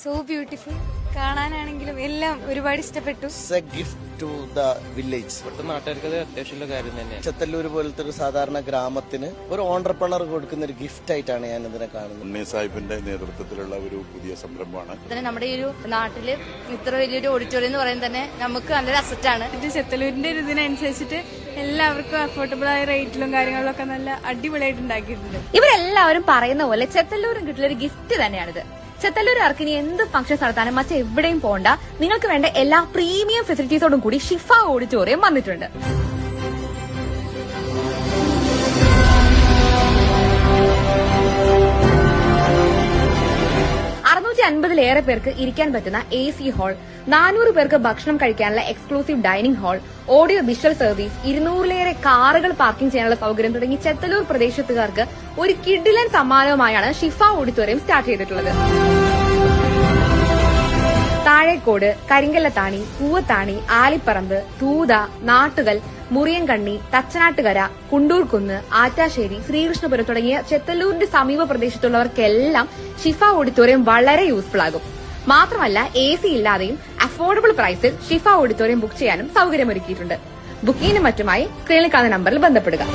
So beautiful. കാണാനാണെങ്കിലും എല്ലാം ഒരുപാട് ഇഷ്ടപ്പെട്ടു. To the village. ഇവിടുത്തെ നാട്ടുകാർക്ക് അത്യാവശ്യമുള്ള കാര്യം തന്നെയാണ്. ചെത്തല്ലൂർ പോലത്തെ ഒരു സാധാരണ ഗ്രാമത്തിന് ഒരു ഓണ്ടർപ്രണർ കൊടുക്കുന്ന ഒരു ഗിഫ്റ്റ് ആയിട്ടാണ് ഞാൻ ഇതിനെ കാണുന്നത്. ഉണ്ണി സാഹിബിന്റെ നേതൃത്വത്തിലുള്ള ഒരു പുതിയ സംരംഭമാണ്. നമ്മുടെ ഈ ഒരു നാട്ടില് ഇത്ര വലിയൊരു ഓഡിറ്റോറിയം എന്ന് പറയുന്നത് തന്നെ നമുക്ക് നല്ലൊരു അസറ്റാണ്. ചെത്തല്ലൂരിന്റെ ഒരു ഇതിനനുസരിച്ചിട്ട് എല്ലാവർക്കും അഫോർഡബിൾ ആയ റേറ്റിലും കാര്യങ്ങളിലൊക്കെ നല്ല അടിപൊളിയായിട്ട് ഉണ്ടാക്കിയിട്ടുണ്ട്. ഇവരെല്ലാവരും പറയുന്ന പോലെ ചെത്തല്ലൂരും കിട്ടുന്ന ഒരു ഗിഫ്റ്റ് തന്നെയാണിത്. ചെത്തല്ലൂരുകാർക്ക് ഇനി എന്ത് ഫംഗ്ഷൻ നടത്താനും മറ്റെവിടെയും പോകണ്ട, നിങ്ങൾക്ക് വേണ്ട എല്ലാ പ്രീമിയം ഫെസിലിറ്റീസോടും കൂടി ഷിഫ ഓഡിറ്റോറിയം വന്നിട്ടുണ്ട്. 650-ലേറെ പേർക്ക് ഇരിക്കാൻ പറ്റുന്ന AC ഹാൾ, 400 പേർക്ക് ഭക്ഷണം കഴിക്കാനുള്ള exclusive dining hall, audio visual service, 200-ലേറെ കാറുകൾ പാർക്കിംഗ് ചെയ്യാനുള്ള സൗകര്യം തുടങ്ങി ചെത്തല്ലൂർ പ്രദേശത്തുകാർക്ക് ഒരു കിഡിലൻ സമ്മാനവുമായാണ് ഷിഫ ഓഡിറ്റോറിയം സ്റ്റാർട്ട് ചെയ്തിട്ടുള്ളത്. താഴേക്കോട്, കരിങ്കല്ലത്താണി, പൂവത്താണി, ആലിപ്പറമ്പ്, തൂത, നാട്ടുകൽ, മുറിയൻകണ്ണി, തച്ചനാട്ടുകര, കുണ്ടൂർക്കുന്ന്, ആറ്റാശ്ശേരി, ശ്രീകൃഷ്ണപുരം തുടങ്ങിയ ചെത്തല്ലൂരിന്റെ സമീപ പ്രദേശത്തുള്ളവർക്കെല്ലാം ഷിഫ ഓഡിറ്റോറിയം വളരെ യൂസ്ഫുൾ ആകും. മാത്രമല്ല AC ഇല്ലാതെയും അഫോർഡബിൾ പ്രൈസിൽ ഷിഫ ഓഡിറ്റോറിയം ബുക്ക് ചെയ്യാനും സൗകര്യമൊരുക്കിയിട്ടുണ്ട്. ബുക്കിംഗിനും മറ്റുമായി സ്ക്രീനിൽ കാണുന്ന നമ്പറിൽ ബന്ധപ്പെടുക.